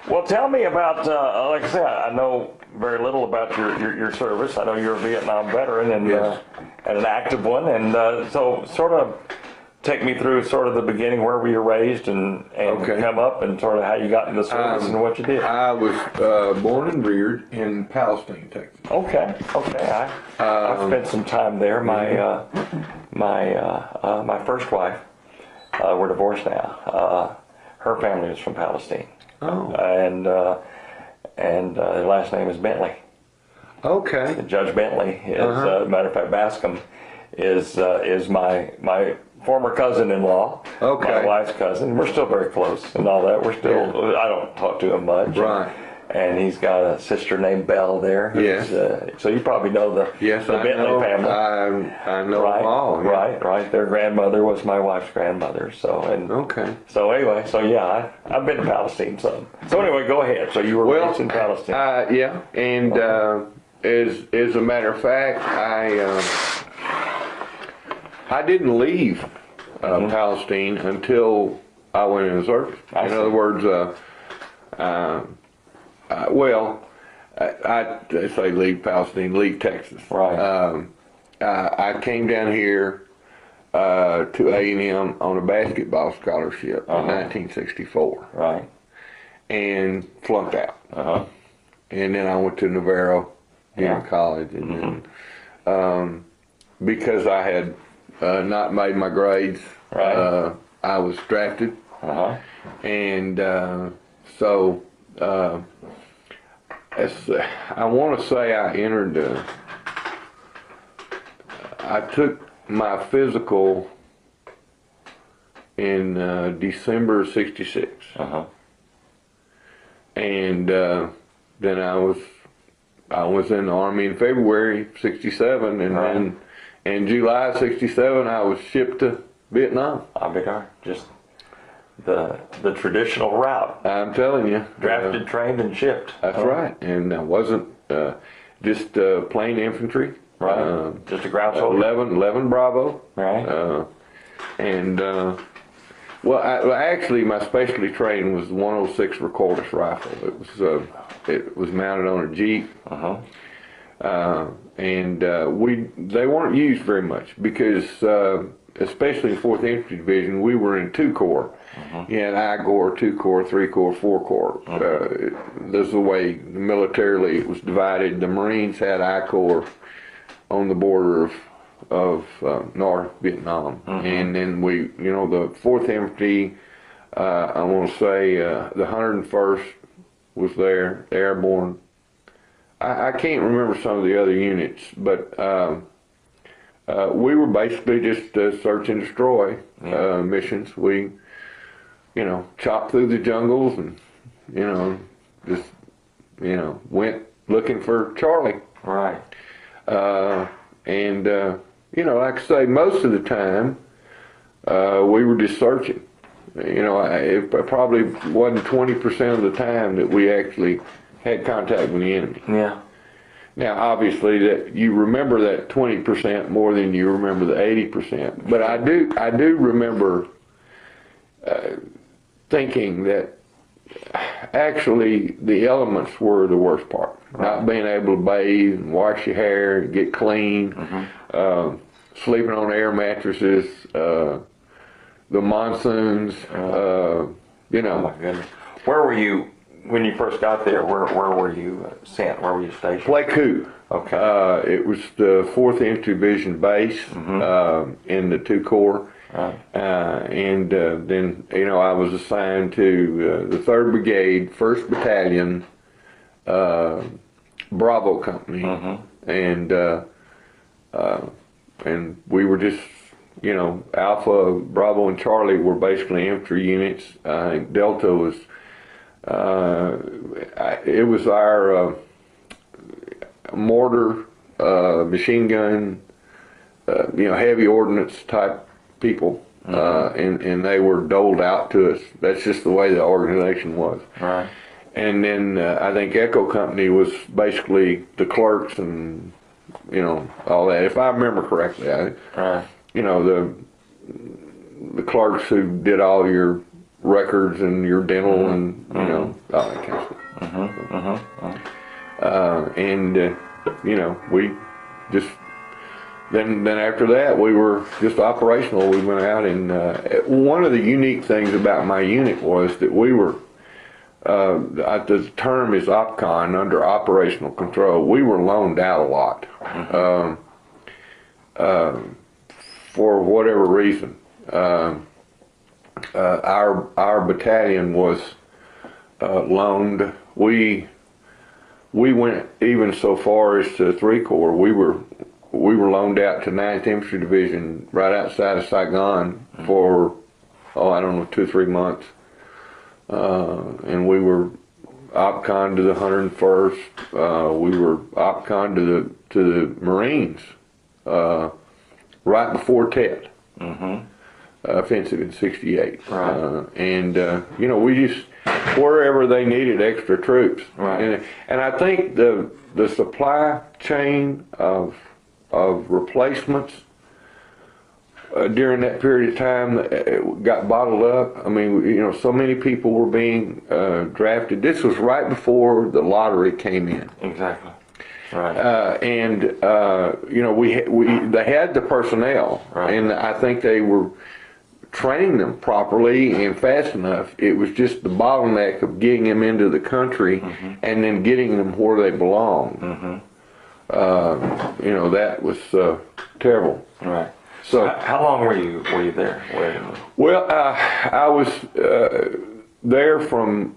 Well, tell me about, like I said, I know very little about your service. I know you're a Vietnam veteran and, Yes. and an active one. And so sort of take me through sort of the beginning, where were you raised and Okay. come up, and sort of how you got into service and what you did. I was born and reared in Palestine, Texas. Okay, okay. I spent some time there. My first wife, we're divorced now. Her family is from Palestine. Oh. And his last name is Bentley. Okay. Judge Bentley is, matter of fact, Bascom is my former cousin-in-law. Okay. My wife's cousin. We're still very close and all that. We're still. I don't talk to him much. Right. And he's got a sister named Belle there. Yes. So you probably know the Bentley family. I know Right, them all. Yeah. right. Their grandmother was my wife's grandmother. So Okay. So anyway, I've been to Palestine some. So anyway, go ahead. So you were raised in Palestine. Yeah, and as a matter of fact, I didn't leave Palestine until I went in the service. In other words, I say leave Palestine, leave Texas. Right. I came down here to A&M on a basketball scholarship in 1964. Right. And flunked out. And then I went to Navarro Junior College, and then, because I had not made my grades, Right. I was drafted, and so I want to say I entered. I took my physical in December of '66. And then I was in the Army in February '67, and then in July '67 I was shipped to Vietnam. I'll be darned. Just the traditional route. I'm telling you, Drafted, trained, and shipped. that's right. And I wasn't just plain infantry. Right. Just a ground soldier. 11 Bravo. Right. Well, actually, my specialty training was the 106 recoilless rifle. It was mounted on a Jeep, and they weren't used very much because, especially in 4th Infantry Division, we were in 2 corps. You had I Corps, 2 Corps, 3 Corps, 4 Corps. This is the way militarily it was divided. The Marines had I Corps on the border of North Vietnam, and then we, the 4th Infantry, I want to say the 101st was there, airborne. I can't remember some of the other units, but we were basically just search and destroy missions. We, chopped through the jungles and, just, went looking for Charlie. Right. Like I say, most of the time, we were just searching. It probably wasn't 20% of the time that we actually had contact with the enemy. Yeah. Now, obviously, that you remember that 20% more than you remember the 80%. But I do remember thinking that actually the elements were the worst part. Right. Not being able to bathe and wash your hair and get clean, sleeping on air mattresses, the monsoons, Oh my goodness. Where were you when you first got there? Where were you sent? Where were you stationed? Pleiku. Okay. It was the 4th Infantry Division base in the 2 Corps. Right. And then, I was assigned to the 3rd Brigade, 1st Battalion, Bravo Company, and we were just, Alpha, Bravo, and Charlie were basically infantry units. I think Delta was, it was our mortar, machine gun, heavy ordnance type people, and they were doled out to us. That's just the way the organization was. Right. And then I think Echo Company was basically the clerks and all that. If I remember correctly, Right. The clerks who did all your records and your dental and all that kind of and you know, we just then after that we were just operational. We went out and one of the unique things about my unit was that we were the term is OPCON, under operational control. We were loaned out a lot for whatever reason. Our battalion was loaned. We went even so far as to 3 Corps. We were loaned out to 9th Infantry Division right outside of Saigon for, I don't know, 2 or 3 months. And we were OPCON to the 101st. We were OPCON to the Marines right before Tet. Offensive in '68. Right. And you know, we just, wherever they needed extra troops. Right. And I think the supply chain of replacements during that period of time got bottled up. I mean, you know, so many people were being drafted. This was right before the lottery came in. Exactly. Right. And you know, they had the personnel, right. and I think they were training them properly and fast enough. It was just the bottleneck of getting them into the country and then getting them where they belong. You know, that was terrible. Right. So how long were you there? Well, I was there from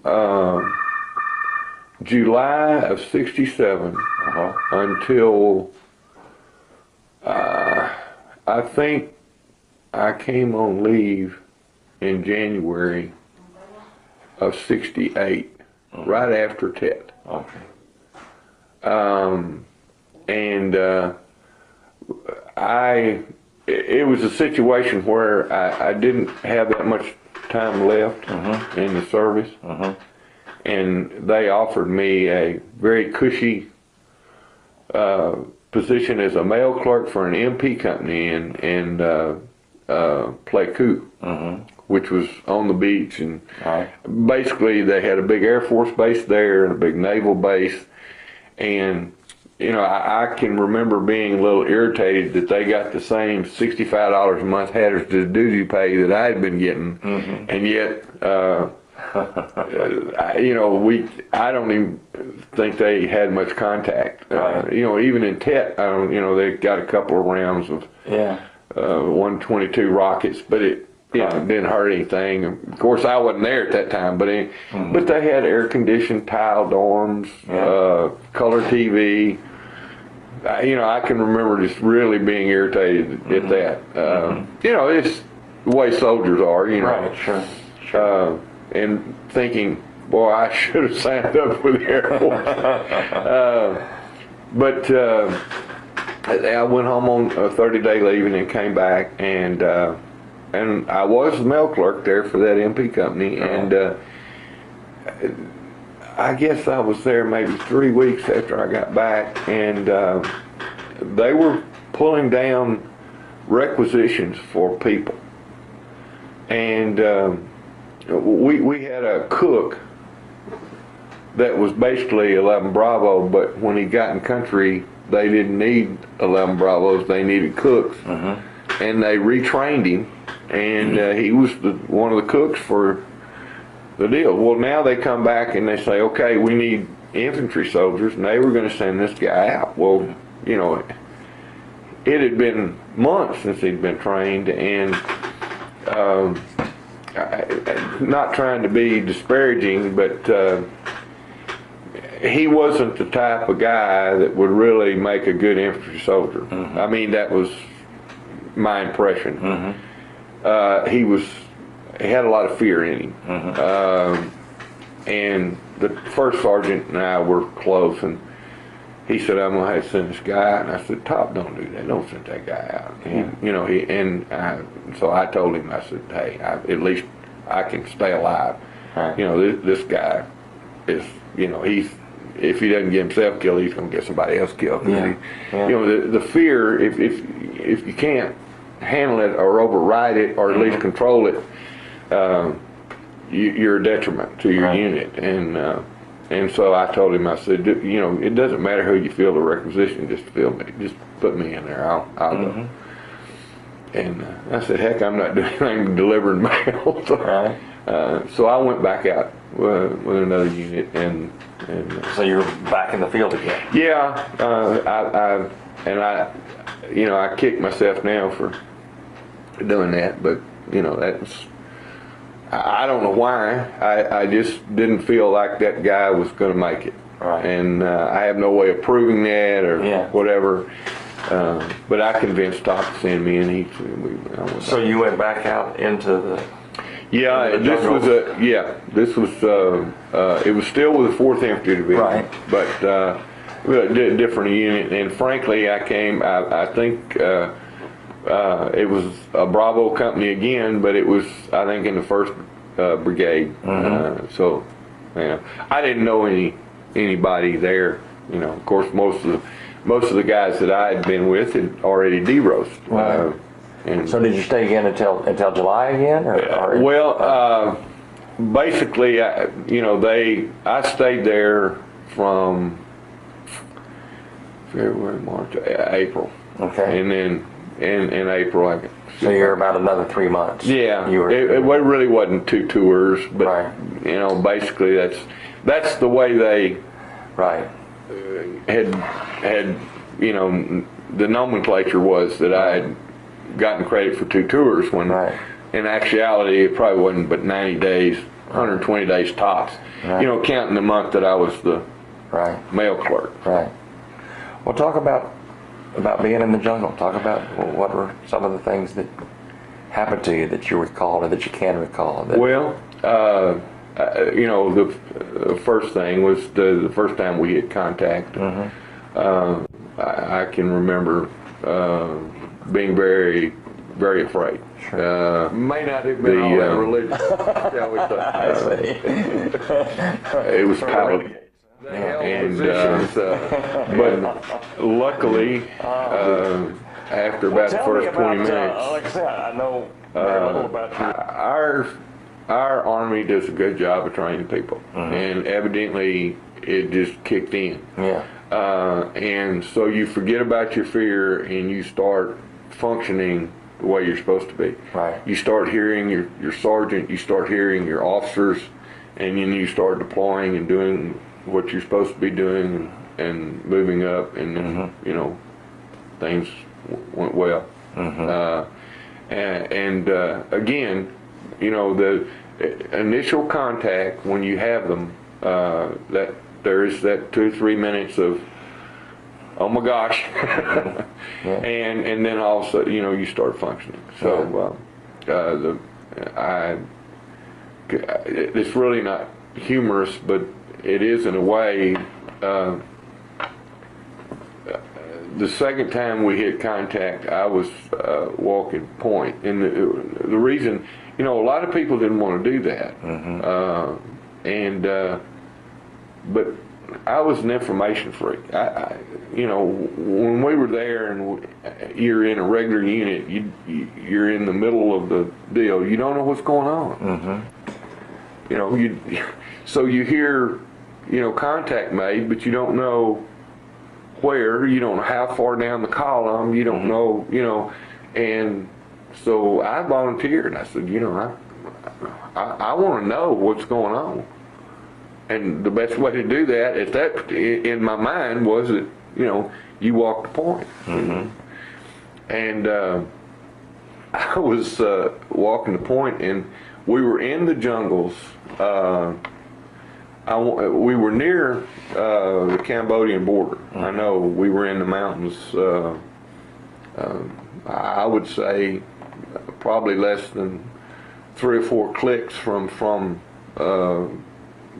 July of '67 until I think I came on leave in January of '68, right after Tet. Okay. And it was a situation where I didn't have that much time left in the service, and they offered me a very cushy position as a mail clerk for an MP company in Pleiku, which was on the beach, and basically they had a big Air Force base there and a big naval base, and you know, I can remember being a little irritated that they got the same $65 a month hazardous duty pay that I had been getting, and yet, you know, I don't even think they had much contact. You know, even in Tet, you know, they got a couple of rounds of 122 rockets, but it didn't hurt anything. Of course, I wasn't there at that time, but but they had air-conditioned tile dorms, color TV. You know, I can remember just really being irritated at that. You know, it's the way soldiers are, you know. Right, sure. And thinking, boy, I should have signed up with the Air Force. But I went home on a 30-day leave and then came back, and I was the mail clerk there for that MP company, and I guess I was there maybe 3 weeks after I got back, and they were pulling down requisitions for people, and we had a cook that was basically 11 Bravo, but when he got in country, they didn't need 11 Bravos, they needed cooks, and they retrained him, and he was one of the cooks for the deal. Well, now they come back and they say, okay, we need infantry soldiers, and they were going to send this guy out. Well, you know, it had been months since he'd been trained, and not trying to be disparaging, but he wasn't the type of guy that would really make a good infantry soldier. I mean, that was my impression. He had a lot of fear in him. And the first sergeant and I were close, and he said, I'm going to have to send this guy out. And I said, Top, don't do that. Don't send that guy out. You know, so I told him, I said, hey, at least I can stay alive. You know, this guy is, you know, if he doesn't get himself killed, he's going to get somebody else killed. You know, the fear, if you can't handle it or override it or at least control it, you're a detriment to your unit. And And so I told him, I said, you know, it doesn't matter who you fill the requisition, just fill me, just put me in there. I'll go. And I said, heck, I'm not doing anything delivering mail. So I went back out with another unit, and So you're back in the field again. yeah, I you know, I kick myself now for doing that, but you know, I don't know why. I just didn't feel like that guy was going to make it. Right. And I have no way of proving that or whatever. But I convinced Top to send me, and So you went back out into the. Yeah, into the this jungle? was this was it was still with the 4th Infantry Division, Right. but a different unit. And frankly, I think. It was a Bravo company again, but it was, I think, in the 1st Brigade. So, you know, I didn't know anybody there. You know, of course, most of the guys that I had been with had already deroased. Right. And so did you stay again until July again? Or well, basically, you know, I stayed there from February, March, April. Okay. And then in April, so you're about another 3 months. Yeah, You were. It really wasn't 2 tours, but Right. you know, basically that's the way they Right. had you know, the nomenclature was that I had gotten credit for 2 tours when in actuality it probably wasn't but 90 days, 120 days tops. Right. You know, counting the month that I was the mail clerk. Right. Well, talk about being in the jungle. Talk about what were some of the things that happened to you that you recall or that you can recall. Well, you know, the first thing was the first time we had contact. I can remember being very, very afraid. Sure. May not have been all that religious, shall we say. It was palatable. And but luckily, after about the first 20 minutes, like I said, I know very little about you. our Army does a good job of training people, and evidently it just kicked in. Yeah. And so you forget about your fear and you start functioning the way you're supposed to be. Right. You start hearing your sergeant, you start hearing your officers, and then you start deploying and doing what you're supposed to be doing and moving up, and then you know, things went well. And again, you know, the initial contact when you have them, that there is that 2 or 3 minutes of oh my gosh, and then also you know, you start functioning. So it's really not humorous, but it is in a way. The second time we hit contact, I was walking point, and the reason, you know, a lot of people didn't want to do that, but I was an information freak. You know, when we were there and you're in a regular unit, you're in the middle of the deal. You don't know what's going on. You know, so you hear, you know, contact made, but you don't know where. You don't know how far down the column. You don't know, you know, and so I volunteered. I said, you know, I want to know what's going on. And the best way to do that, in my mind, was that, you know, you walk the point. And I was walking the point, and we were in the jungles. We were near the Cambodian border. I know we were in the mountains. I would say probably less than 3 or 4 clicks from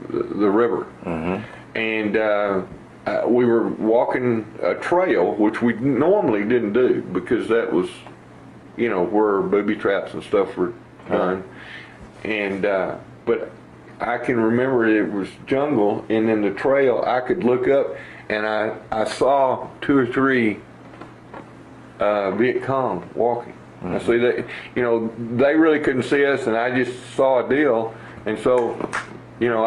the river, and we were walking a trail, which we normally didn't do because that was, you know, where booby traps and stuff were done. And but I can remember it was jungle, and then the trail I could look up, and I saw 2 or 3 Viet Cong walking. I see that, you know, they really couldn't see us, and I just saw a deal, and so, you know,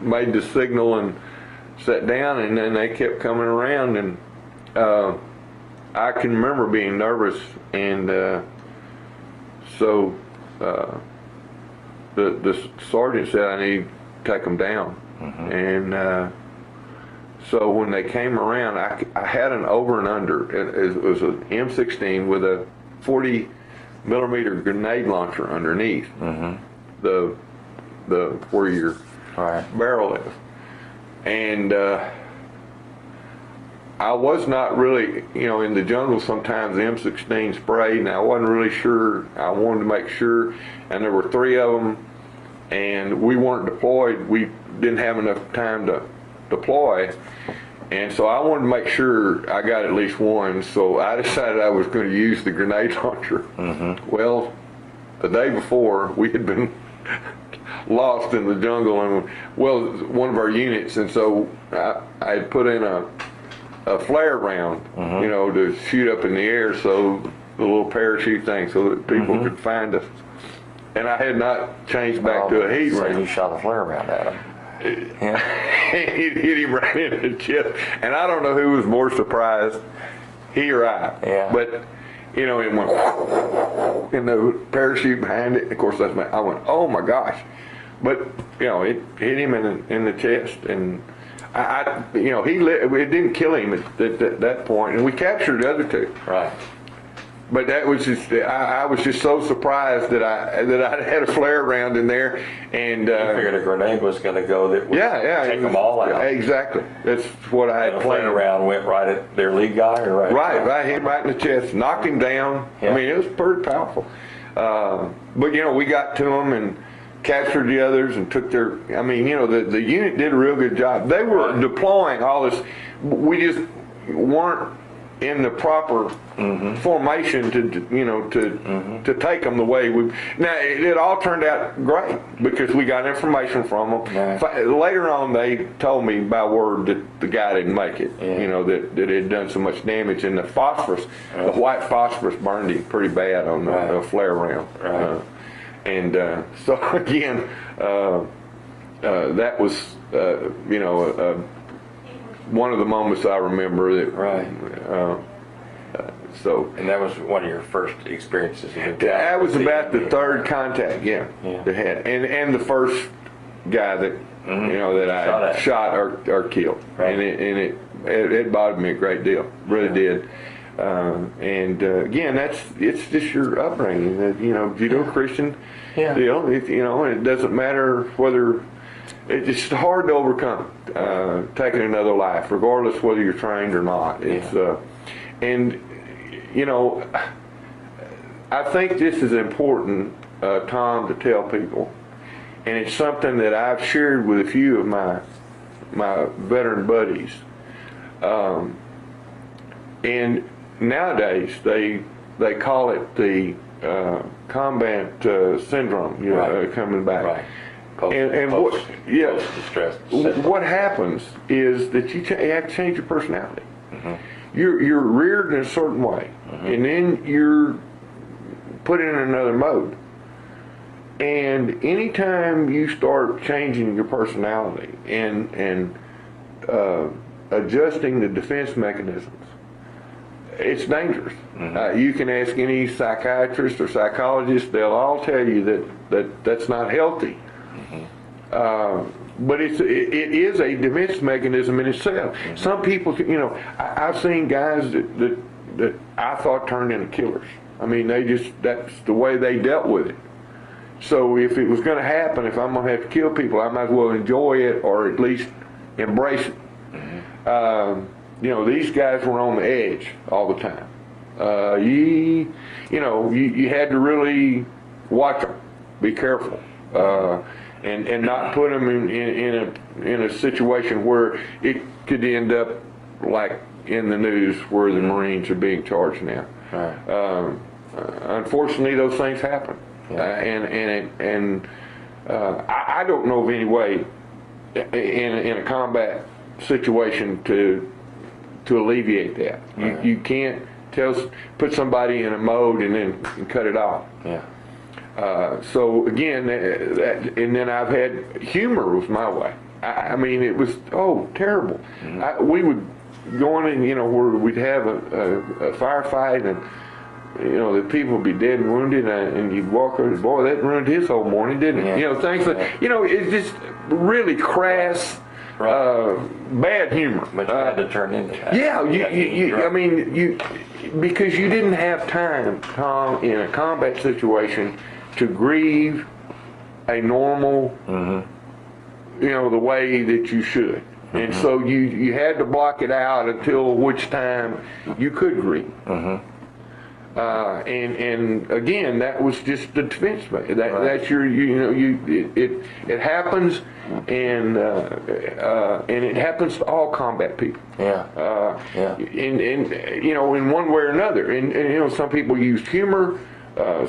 made the signal and sat down, and then they kept coming around, and I can remember being nervous, and so the sergeant said I need to take them down, and so when they came around, I had an over and under. It was an M16 with a 40 millimeter grenade launcher underneath the where your barrel is, and I was not really, in the jungle sometimes the M16 sprayed, and I wasn't really sure. I wanted to make sure, and there were 3 of them, and we weren't deployed. We didn't have enough time to deploy, and so I wanted to make sure I got at least one, so I decided I was going to use the grenade launcher. Well, the day before, we had been lost in the jungle, and one of our units, and so I had put in a flare round, to shoot up in the air, so the little parachute thing, so that people could find us. And I had not changed back to a heat round. So you shot a flare round at him. Yeah. It hit him right in the chest, and I don't know who was more surprised, he or I. Yeah. But it went and the parachute behind it. Of course, I went, oh my gosh! But it hit him in the chest, and it didn't kill him at that point, and we captured the other 2. Right. But that was just, I was just so surprised that I had a flare round in there, and you figured a grenade was going to go that would take them all out. Exactly. That's what I had planned. planned. A flare round went right at their lead guy, or right? Right, hit him right in the chest, knocked him down. Yeah. I mean, it was pretty powerful. But we got to them and captured the others and took their. I mean, the unit did a real good job. They were deploying all this. We just weren't in the proper formation to take them the way we. Now it all turned out great because we got information from them. Yeah. Later on, they told me by word that the guy didn't make it. Yeah. That it had done so much damage, and the phosphorus, the white phosphorus, burned him pretty bad on the flare round. Right. And so again, that was one of the moments I remember that. Right. And that was one of your first experiences. That was about the 3rd contact, that had, and the first guy that that I shot or killed, right. and it bothered me a great deal, really did. And again, it's just your upbringing, Judeo-Christian deal. And it doesn't matter whether. It's hard to overcome taking another life, regardless whether you're trained or not. It's and I think this is important, Tom, to tell people, and it's something that I've shared with a few of my veteran buddies. And nowadays they call it the combat syndrome, coming back. Right. Post-distress syndrome. What happens is that you have to change your personality. You're reared in a certain way, and then you're put in another mode. And anytime you start changing your personality and adjusting the defense mechanisms, it's dangerous. You can ask any psychiatrist or psychologist; they'll all tell you that's not healthy. But it is a defense mechanism in itself. Some people, I've seen guys that I thought turned into killers. I mean, that's the way they dealt with it. So if it was going to happen, if I'm going to have to kill people, I might as well enjoy it or at least embrace it. These guys were on the edge all the time. You had to really watch them, be careful. And not put them in a situation where it could end up like in the news where the Marines are being charged now. Right. Unfortunately, those things happen, I don't know of any way in a combat situation to alleviate that. You can't put somebody in a mode and then cut it off. Yeah. So again, and then I've had humor was my way. I mean, it was terrible. We would go in and where we'd have a firefight and the people would be dead and wounded, and you'd walk over, boy, that ruined his whole morning, didn't it? Yeah. Things like it's just really crass. Bad humor. But you had to turn into that. Yeah, I mean, because you didn't have time, Tom, in a combat situation to grieve a normal, the way that you should. And so you had to block it out until which time you could grieve. And again, that was just the defense. That's your, it happens, and it happens to all combat people. And in one way or another. And some people use humor,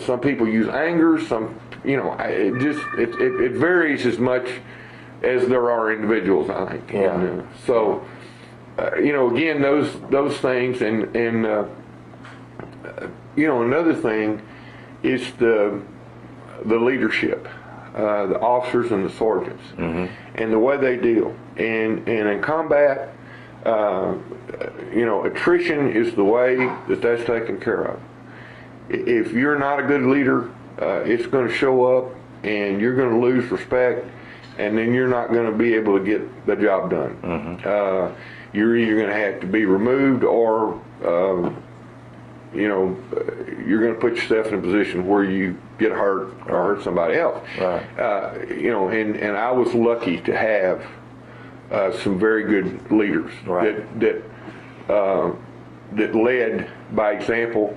some people use anger, some, it varies as much as there are individuals, I think. And, so, again, those things, and another thing is the leadership, the officers and the sergeants, and the way they deal. And in combat, attrition is the way that's taken care of. If you're not a good leader, it's going to show up, and you're going to lose respect, and then you're not going to be able to get the job done. You're either going to have to be removed, or you're going to put yourself in a position where you get hurt or hurt somebody else. And I was lucky to have some very good leaders that led by example.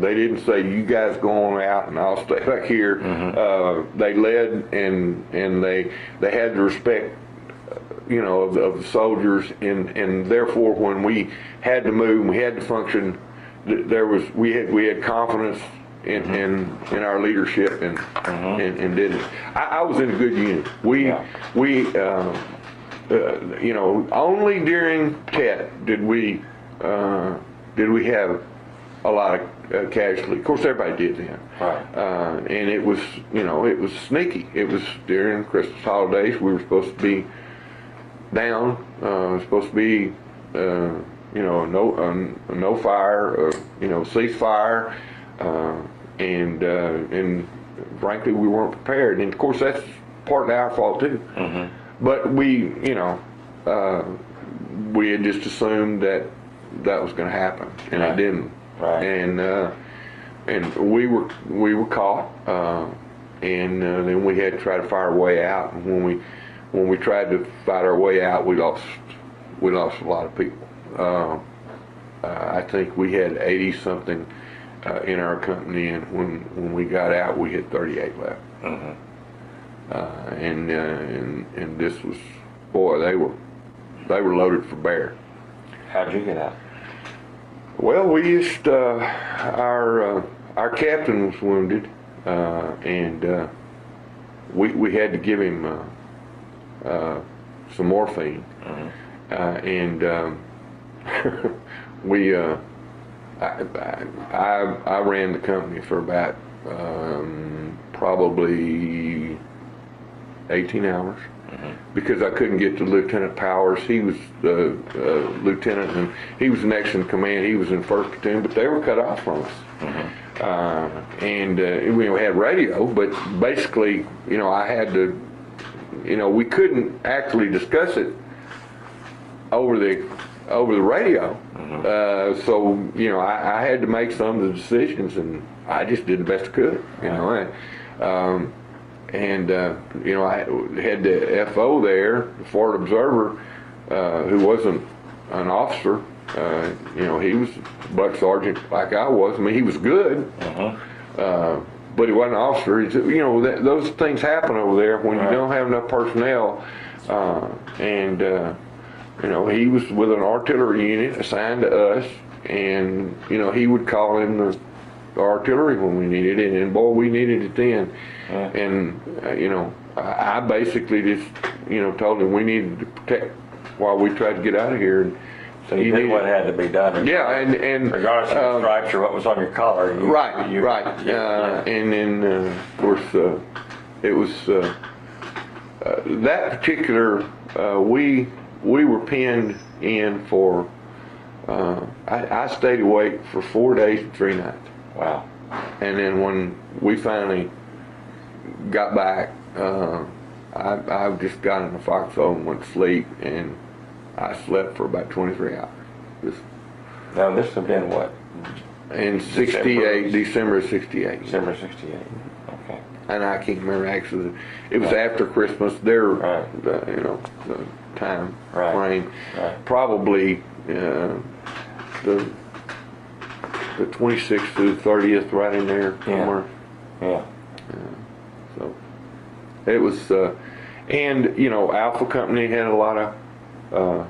They didn't say, you guys go on out and I'll stay back here. They led, and they had the respect of the soldiers, and therefore when we had to move and we had to function, we had confidence in our leadership, and did it. I was in a good unit. We only during TET did we have a lot of casualty. Of course, everybody did then. And it was it was sneaky. It was during Christmas holidays. We were supposed to be down. Supposed to be no fire, ceasefire, and frankly we weren't prepared. And of course that's part of our fault too. But we had just assumed that was going to happen, and it didn't. And we were caught, and then we had to try to fight our way out. And when we tried to fight our way out, we lost a lot of people. I think we had 80 something in our company, and when we got out, we had 38 left. And this was, boy, they were loaded for bear. How'd you get out? Well, we used our captain was wounded, and we had to give him some morphine, and I ran the company for about probably 18 hours. Because I couldn't get to Lieutenant Powers. He was the lieutenant, and he was next in command. He was in 1st platoon, but they were cut off from us. And we had radio, but basically, I had to, we couldn't actually discuss it over the radio. So I had to make some of the decisions, and I just did the best I could. And I had the FO there, the forward observer, who wasn't an officer. He was a buck sergeant like I was. I mean, he was good, but he wasn't an officer. Those things happen over there when you don't have enough personnel. And he was with an artillery unit assigned to us, and he would call in the artillery when we needed it, and boy, we needed it then. And I basically just told him we needed to protect while we tried to get out of here. And So you did what had to be done. Yeah, and regardless of the stripes or what was on your collar. Right. And then of course it was that particular we were pinned in for I stayed awake for 4 days and 3 nights. Wow. And then when we finally got back, I just got in the foxhole and went to sleep, and I slept for about 23 hours. Now this would have been what? In 68, December of 68. December 68. Okay. And I can't remember actually. It was after Christmas. Their, the time frame. Right. Probably the 26th to the 30th, right in there somewhere. Yeah. So it was, and Alpha Company had a lot of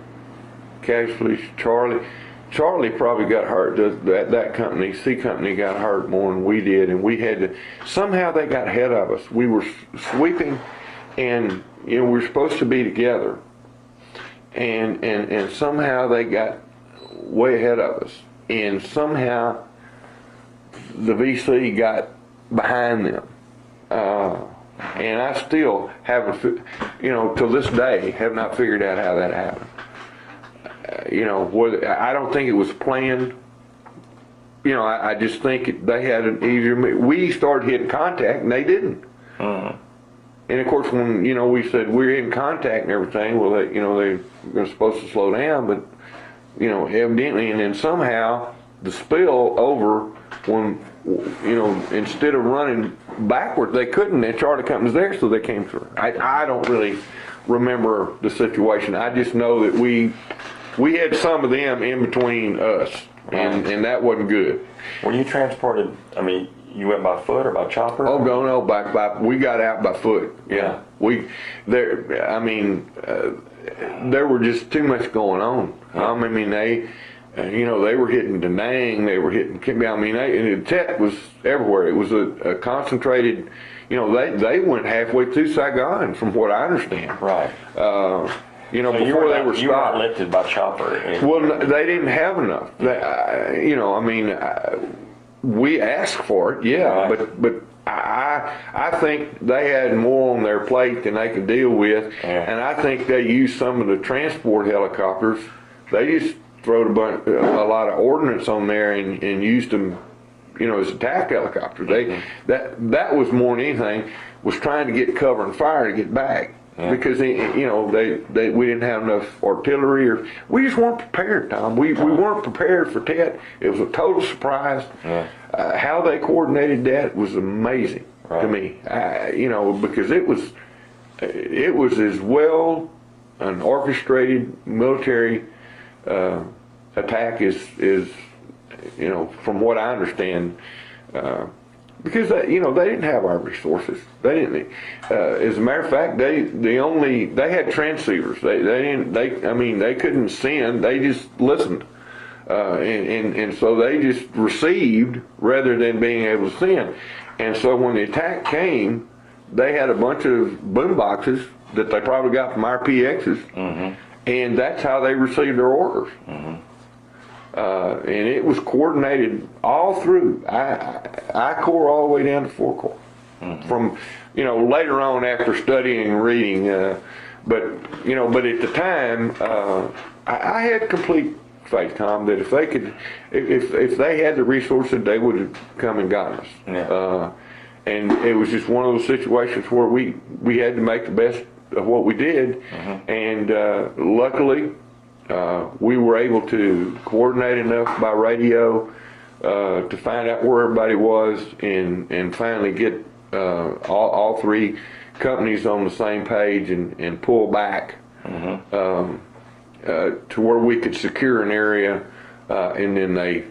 casualties. Charlie probably got hurt. That company, C Company, got hurt more than we did, and we had to. Somehow they got ahead of us. We were sweeping, and we were supposed to be together, and somehow they got way ahead of us, and somehow the VC got behind them. And I still haven't, till this day, have not figured out how that happened. I don't think it was planned. I just think they had an easier. We started hitting contact and they didn't. And of course, when we said we're in contact and everything, well, they're supposed to slow down, but evidently, and then somehow the spill over when instead of running backward, they couldn't. And Charlie Company's there, so they came through. I don't really remember the situation. I just know that we had some of them in between us, and that wasn't good. Were you transported? I mean, you went by foot or by chopper? Oh no, by we got out by foot. Yeah, there were just too much going on. I mean, they were hitting Da Nang, they were hitting. I mean, and the Tet was everywhere. It was a concentrated. They went halfway through Saigon, from what I understand. Right. So before they were stopped. You weren't lifted by chopper. Well, they didn't have enough. We asked for it, right. but I think they had more on their plate than they could deal with, and I think they used some of the transport helicopters. They just threw a lot of ordnance on there and used them, as attack helicopters. That was more than anything was trying to get cover and fire to get back. Yeah. Because we didn't have enough artillery, or we just weren't prepared, Tom. We weren't prepared for Tet. It was a total surprise. Yeah. How they coordinated that was amazing to me. Because it was as well an orchestrated military attack as from what I understand. Because they didn't have our resources. They didn't. As a matter of fact, they had transceivers. They couldn't send. They just listened, and so they just received rather than being able to send. And so when the attack came, they had a bunch of boom boxes that they probably got from RPXs, and that's how they received their orders. And it was coordinated all through I Corps all the way down to 4 Corps. From later on after studying and reading, but at the time I had complete faith, Tom, that if they could, if they had the resources, they would have come and gotten us. Yeah. And it was just one of those situations where we had to make the best of what we did, and luckily. We were able to coordinate enough by radio to find out where everybody was, and finally get all 3 companies on the same page and pull back to where we could secure an area, and then they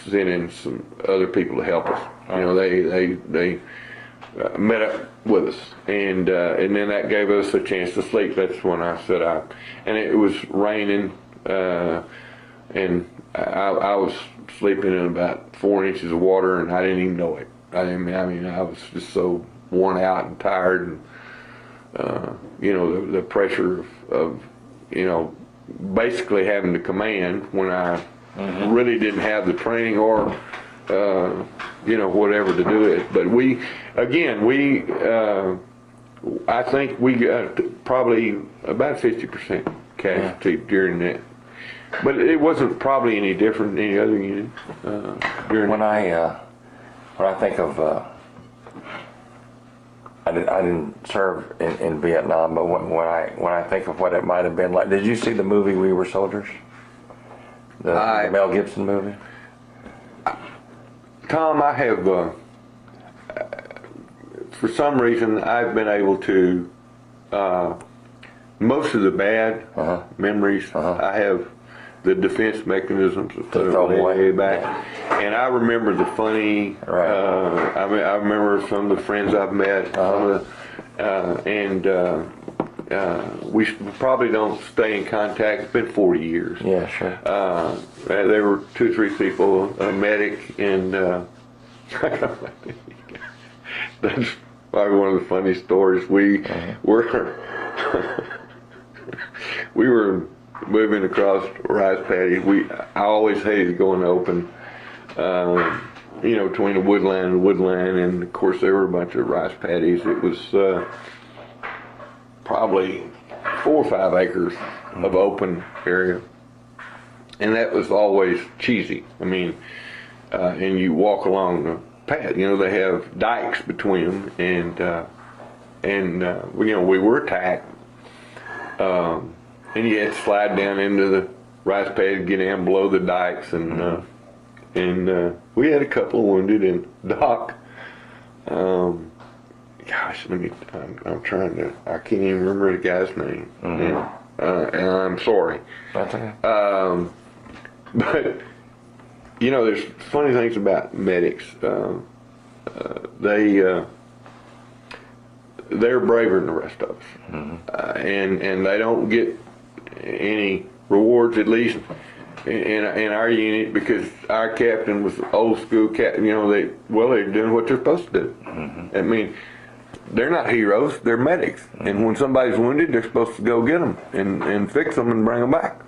sent in some other people to help us. They met up with us, and then that gave us a chance to sleep. That's when I set out, and it was raining, and I was sleeping in about 4 inches of water, and I didn't even know it. I was just so worn out and tired, and the pressure of basically having to command when I really didn't have the training or whatever to do it. But I think we got probably about 50% casualty during that. But it wasn't probably any different than any other unit during. When I think of, I didn't serve in Vietnam, but when I think of what it might have been like, did you see the movie We Were Soldiers? The Mel Gibson movie. Tom, I have, for some reason, I've been able to, most of the bad memories, I have the defense mechanisms to put it way back. Yeah. And I remember the funny, I remember some of the friends I've met, we probably don't stay in contact. It's been 40 years. Yeah, sure. There were 2 or 3 people, a medic, and that's probably one of the funny stories. We were moving across rice paddies. I always hated going open, between the woodland and woodland, and of course there were a bunch of rice paddies. It was probably 4 or 5 acres of open area, and that was always cheesy. I mean, and you walk along the path. They have dikes between them, and we were attacked. And you had to slide down into the rice paddy, get in below the dikes, and we had a couple of wounded. And Doc, gosh, I'm trying to, I can't even remember the guy's name, and I'm sorry. That's okay. But there's funny things about medics. They're braver than the rest of us, and they don't get any rewards, at least in our unit, because our captain was old school captain. They're doing what they're supposed to do. I mean, they're not heroes, they're medics, and when somebody's wounded, they're supposed to go get them and fix them and bring them back.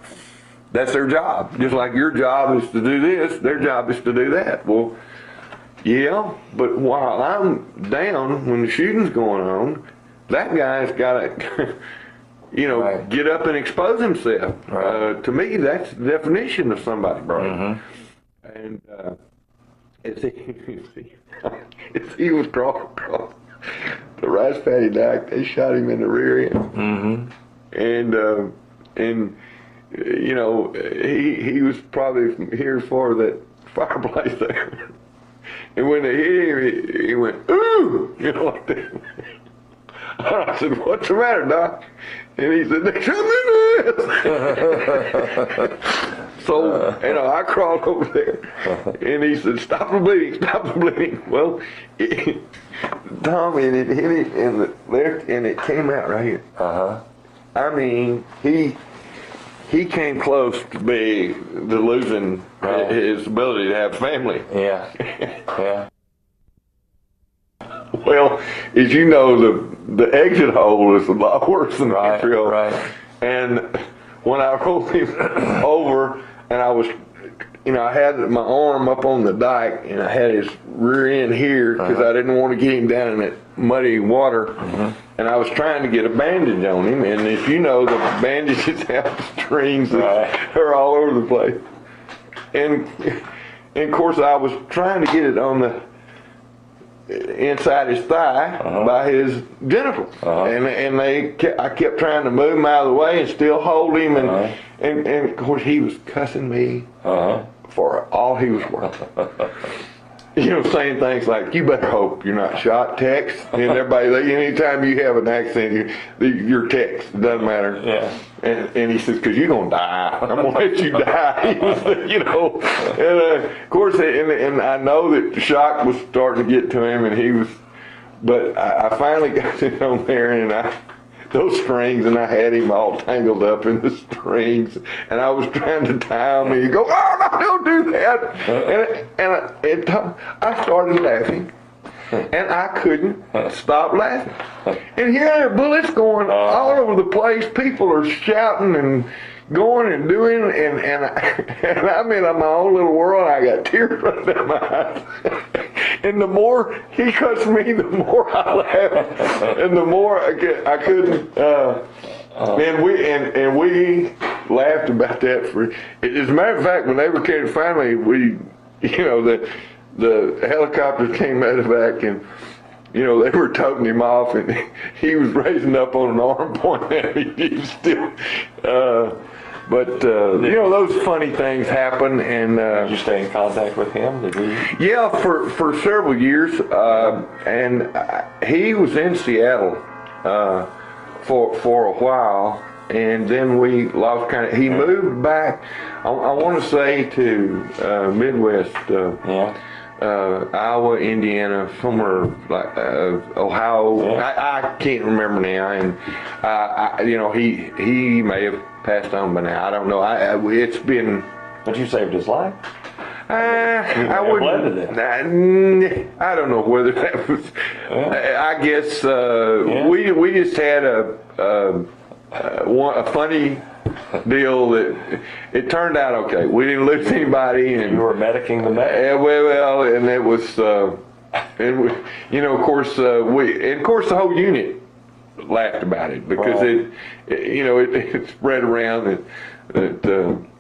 That's their job. Just like your job is to do this, their job is to do that. Well, yeah, but while I'm down, when the shooting's going on, that guy's got to, get up and expose himself. Right. To me, that's the definition of somebody brave. And as he was crawling across the rice paddy dike, they shot him in the rear end. And he was probably from here for that fireplace there. And when they hit him, he went, ooh, like that. I said, what's the matter, Doc? And he said, they shot me in the ass. So, I crawled over there, and he said, stop the bleeding, stop the bleeding. Well, Tom, and it hit him in the left, and it came out right here. I mean, he came close to losing his ability to have family. Yeah. Well, as you know, the exit hole is a lot worse than the entry hole. Right. And when I rolled him over, and I was, I had my arm up on the dike, and I had his rear end here because I didn't want to get him down in that muddy water. And I was trying to get a bandage on him, and as you know, the bandages have strings that are all over the place. And of course, I was trying to get it on the inside his thigh by his genitals, and I kept trying to move him out of the way and still hold him, and of course he was cussing me for all he was worth. Saying things like, you better hope you're not shot, Tex. And everybody, anytime you have an accent, you're Tex. It doesn't matter. Yeah. And he says, because you're going to die. I'm going to let you die. And of course, and I know that the shock was starting to get to him, and but I finally got it on there, and those strings, and I had him all tangled up in the strings, and I was trying to tie him, and you go, oh, no, don't do that. And I started laughing, and I couldn't stop laughing. And here are bullets going all over the place. People are shouting, and going and doing, and I'm in my own little world. I got tears running down my eyes. And the more he cussed me, the more I laughed, and the more I couldn't. And we laughed about that for. As a matter of fact, when they were came to find me, the helicopters came out of back, and they were toting him off, and he was raising up on an arm pointing at me. He was still. Those funny things happen, and did you stay in contact with him? Did you? Yeah, for several years, and he was in Seattle for a while, and then we lost kind of. He moved back. I want to say to Midwest, Iowa, Indiana, somewhere like Ohio. Yeah. I can't remember now, and he may have passed on by now. I don't know. It's been. But you saved his life. I wouldn't. I don't know whether that was. I guess we just had a funny deal that it turned out okay. We didn't lose anybody, and you were medicing the medic. Well, and it was, of course, the whole unit laughed about it because it spread around,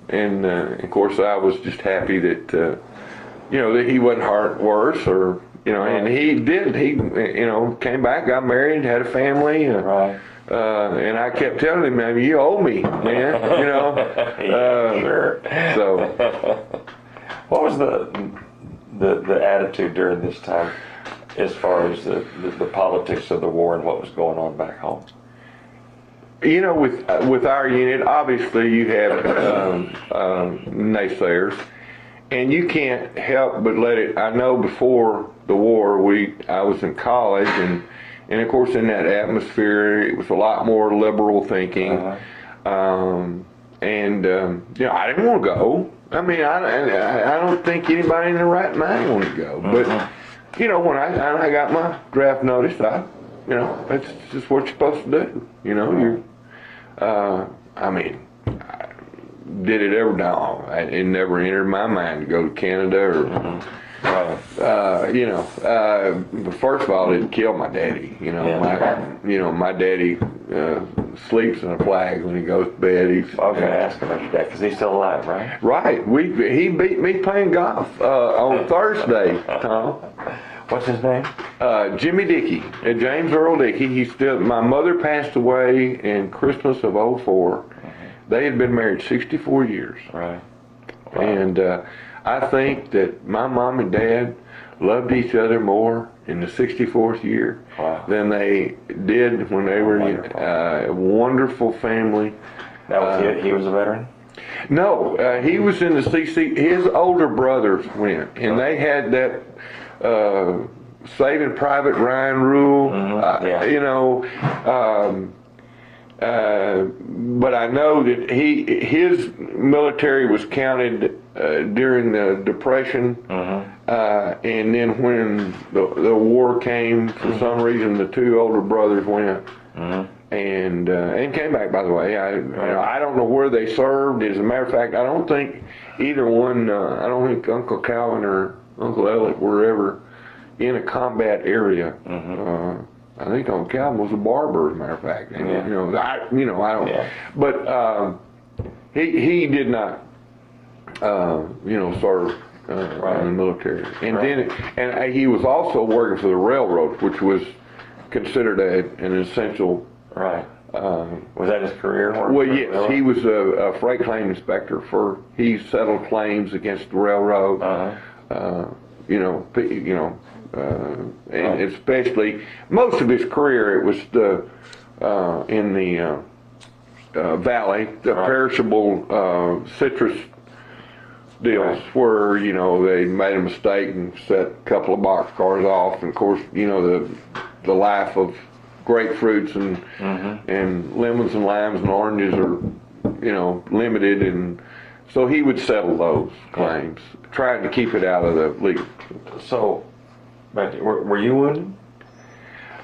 and of course I was just happy that that he wasn't hurt worse, or and he came back, got married, had a family, and I kept telling him, man, you owe me, man, Sure. So, what was the attitude during this time, as far as the politics of the war and what was going on back home? With our unit, obviously you have naysayers, and you can't help but let it. I know before the war, I was in college, and of course in that atmosphere, it was a lot more liberal thinking, I didn't want to go. I mean, I don't think anybody in their right mind wanted to go, but when I got my draft notice, that's just what you're supposed to do. Did it ever? No, it never entered my mind to go to Canada or. But first of all, it killed my daddy. My daddy sleeps in a flag when he goes to bed. I was going to ask about your dad because he's still alive, right? Right. He beat me playing golf on Thursday, Tom. What's his name? Jimmy Dickey, James Earl Dickey. My mother passed away in Christmas of '04. They had been married 64 years. Right. Wow. And I think that my mom and dad loved each other more in the 64th year than they did when they were a wonderful family. That was he was a veteran? No, he was in the CC. His older brothers went, and they had that Saving Private Ryan rule, but I know that his military was counted during the Depression, and then when the war came, for some reason, the two older brothers went, and came back. By the way, I don't know where they served. As a matter of fact, I don't think either one. I don't think Uncle Calvin or Uncle Elliot were ever in a combat area. I think Uncle Calvin was a barber, as a matter of fact. And, I don't. Yeah. But he did not, serve in the military. And then he was also working for the railroad, which was considered an essential. Right. Was that his career? Well, yes, he was a freight claim inspector he settled claims against the railroad. And especially most of his career, it was in the valley, the perishable citrus deals, where they made a mistake and set a couple of boxcars off, and of course the life of grapefruits and lemons and limes and oranges are limited, and so he would settle those claims, trying to keep it out of the legal. So, but were you wounded?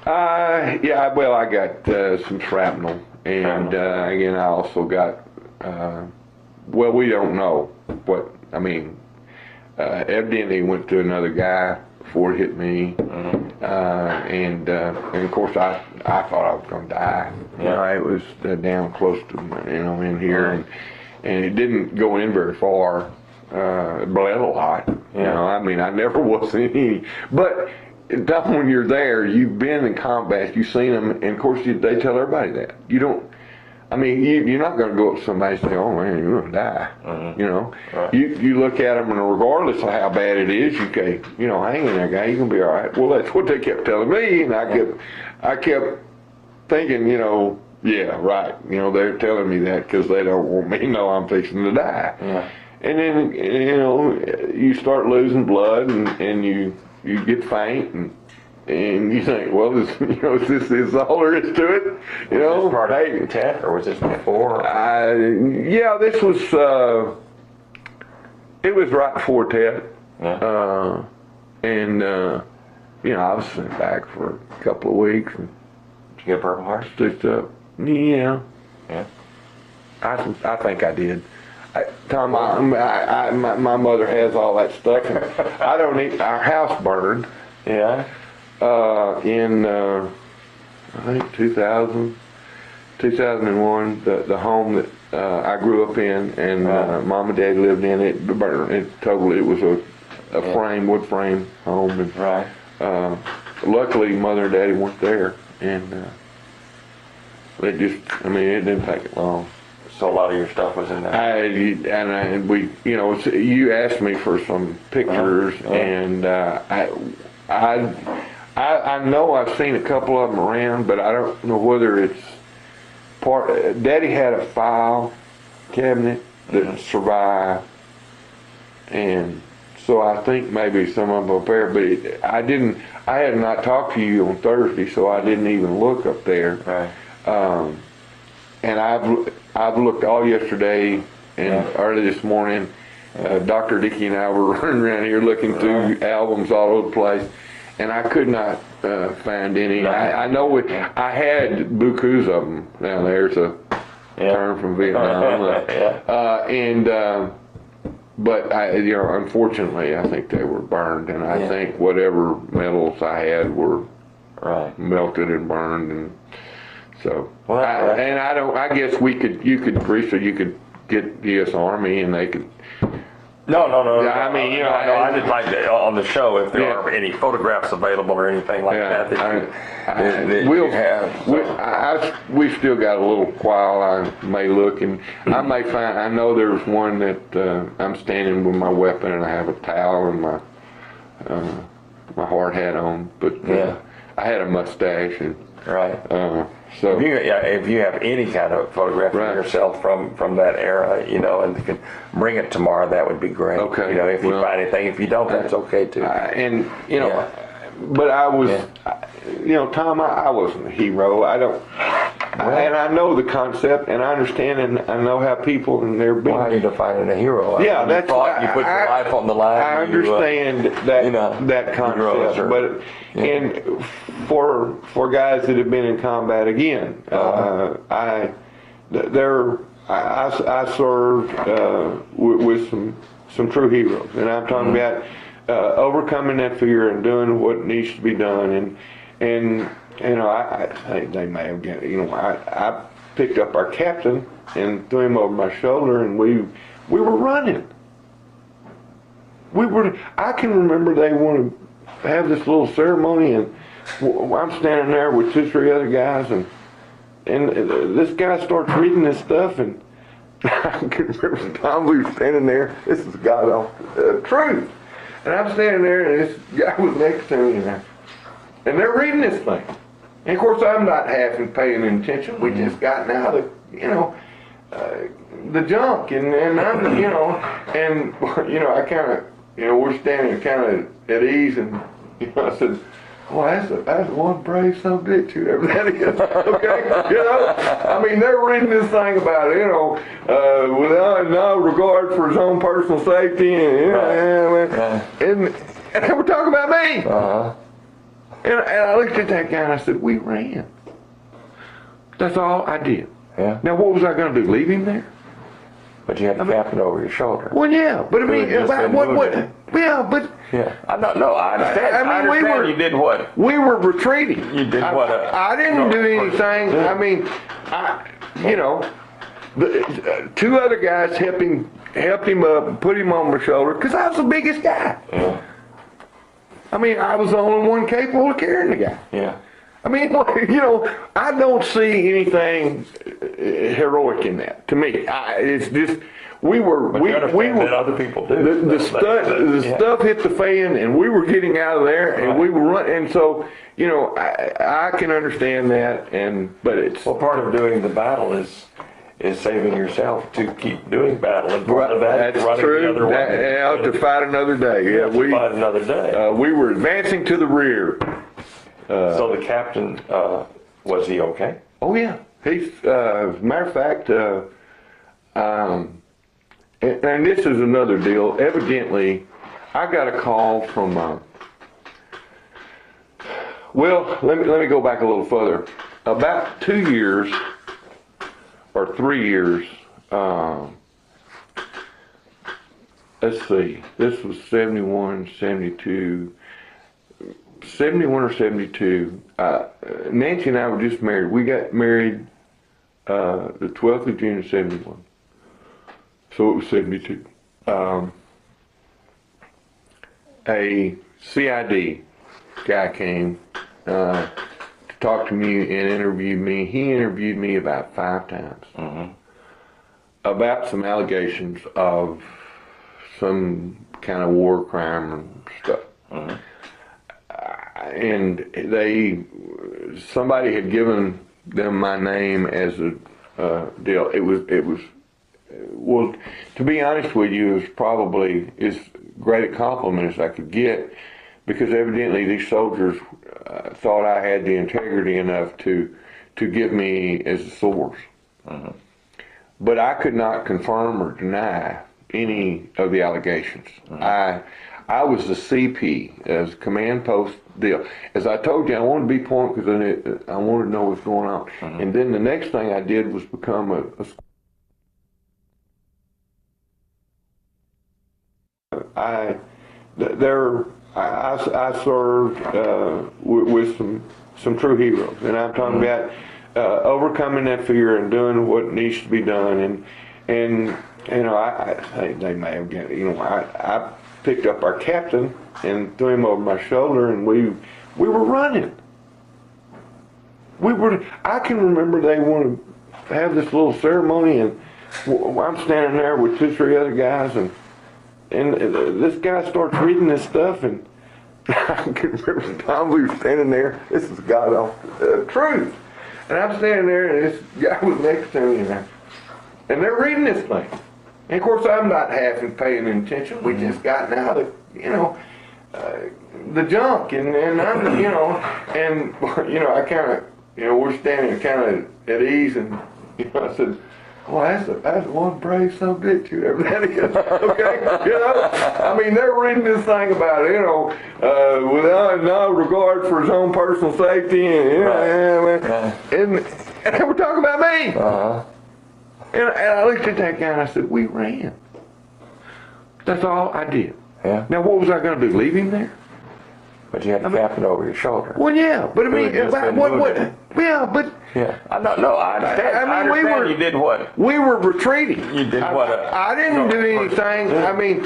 Yeah. Well, I got some shrapnel, and again, I also got well, we don't know what, I mean, evidently he went to another guy before it hit me. And of course I thought I was going to die. You know, it was down close to, in here, and it didn't go in very far. It bled a lot. You know, I mean, I never was in any, but when you're there, you've been in combat, you've seen them, and of course they tell everybody that. You don't, I mean, you're not going to go up to somebody and say, oh man, you're going to die. You know, you look at them, and regardless of how bad it is, you say, hang in there, guy, you're going to be all right. Well, that's what they kept telling me, and I kept thinking, yeah, right. They're telling me that because they don't want me to know I'm fixing to die. And then, you start losing blood, and you get faint, and you think, well, is this all there is to it? Was this part of the test, or was this before? Yeah, this was, it was right before Tet. And, I was sent back for a couple of weeks. And did you get a Purple Heart? Stitched up. Yeah. Yeah. I think I did. Tom, my mother has all that stuff. And I don't need, our house burned. Yeah. In I think 2001, the home that I grew up in, and Mom and Dad lived in, it burned. It was a wood frame home, and luckily Mother and Daddy weren't there, and it didn't take it long. So a lot of your stuff was in there. You asked me for some pictures, and I know I've seen a couple of them around, but I don't know whether it's part. Daddy had a file cabinet that survived, and so I think maybe some of them up there. But I had not talked to you on Thursday, so I didn't even look up there. Right. And I've looked all yesterday and early this morning. Dr. Dickey and I were running around here looking through albums all over the place, and I could not find any. I know I had bukus of them. Now there's a term from Vietnam, but unfortunately, I think they were burned, and I think whatever metals I had were melted and burned, and so. Well, I guess you could get the U.S. Army, and they could. No. I mean, I did like on the show if there are any photographs available or anything like that we've still got a little while. I may look, and I may find. I know there's one that I'm standing with my weapon, and I have a towel and my hard hat on, but I had a mustache and. So if you have any kind of photograph of yourself from that era, and you can bring it tomorrow, that would be great. Okay. If you find anything, if you don't, that's okay too. But I was, Tom, I wasn't a hero. And I know the concept, and I understand, and I know how people and their being. Well, how are you defining a hero? Yeah, you put your life on the line. I understand that concept, but and for guys that have been in combat again, I served with some true heroes, and I'm talking about overcoming that fear and doing what needs to be done, and they may have got, I picked up our captain and threw him over my shoulder, and we were running. I can remember they wanted to have this little ceremony, and I'm standing there with 2-3 other guys, and this guy starts reading this stuff, and I can remember the time we were standing there. This is God's truth. And I'm standing there, and this guy was next to me, and they're reading this thing. And of course, I'm not half paying attention. We just gotten out of, the junk, and I'm, I kind of, we're standing kind of at ease, and I said, well, that's one brave son of a bitch, whoever that is. Okay, I mean, they're reading this thing about, with no regard for his own personal safety, and they were talking about me. And I looked at that guy and I said, we ran. That's all I did. Yeah. Now, what was I going to do? Leave him there? But you had the captain over your shoulder. Well, yeah, but I mean, what? Yeah, but yeah, I understand. I understand you did what? We were retreating. You did what? I didn't do anything. I mean, the two other guys helped him up and put him on my shoulder because I was the biggest guy. Yeah. I mean, I was the only one capable of carrying the guy. Yeah. I mean, I don't see anything heroic in that. To me, it's just we were other people do. The stuff hit the fan, and we were getting out of there, and we were running. And so, I can understand that, but it's part of doing the battle is saving yourself to keep doing battle, and part of that is running true. the other way. Yeah, to fight another day. Yeah, we fight another day. We were advancing to the rear. So the captain, was he okay? Oh yeah, he's as a matter of fact, and this is another deal. Evidently, I got a call from. Well, let me go back a little further. About 2 years or 3 years. Let's see. This was 71, 72. 71 or 72, Nancy and I were just married. We got married the 12th of June of 71. So it was 72. A CID guy came to talk to me and interview me. He interviewed me about 5 times about some allegations of some kind of war crime and stuff. And somebody had given them my name as a deal. It was well, to be honest with you, it was probably as great a compliment as I could get, because evidently these soldiers thought I had the integrity enough to give me as a source. But I could not confirm or deny any of the allegations. I was the CP, as command post deal. As I told you, I wanted to be point because I wanted to know what's going on. And then the next thing I did was become I served with some true heroes, and I'm talking about overcoming that fear and doing what needs to be done. And they may have I picked up our captain and threw him over my shoulder, and we were running. I can remember they wanted to have this little ceremony, and I'm standing there with 2 or 3 other guys, and this guy starts reading this stuff, and I can remember the time we were standing there. This is God awful truth. And I'm standing there, and this guy was next to me, and they're reading this thing. And of course, I'm not half paying attention. We just gotten out of, the junk, and I'm, I kind of, we're standing kind of at ease, and I said, "Well, that's one brave son of a bitch you ever had." Okay, I mean, they're reading this thing about, without no regard for his own personal safety, and they were talking about me. And I looked at that guy and I said, "We ran. That's all I did." Yeah. Now, what was I going to do? Leave him there? But you had the captain over your shoulder. Well, yeah, but I mean, what? Yeah, but yeah, I understand. I mean, you did what? We were retreating. You did what? I didn't do anything. I mean,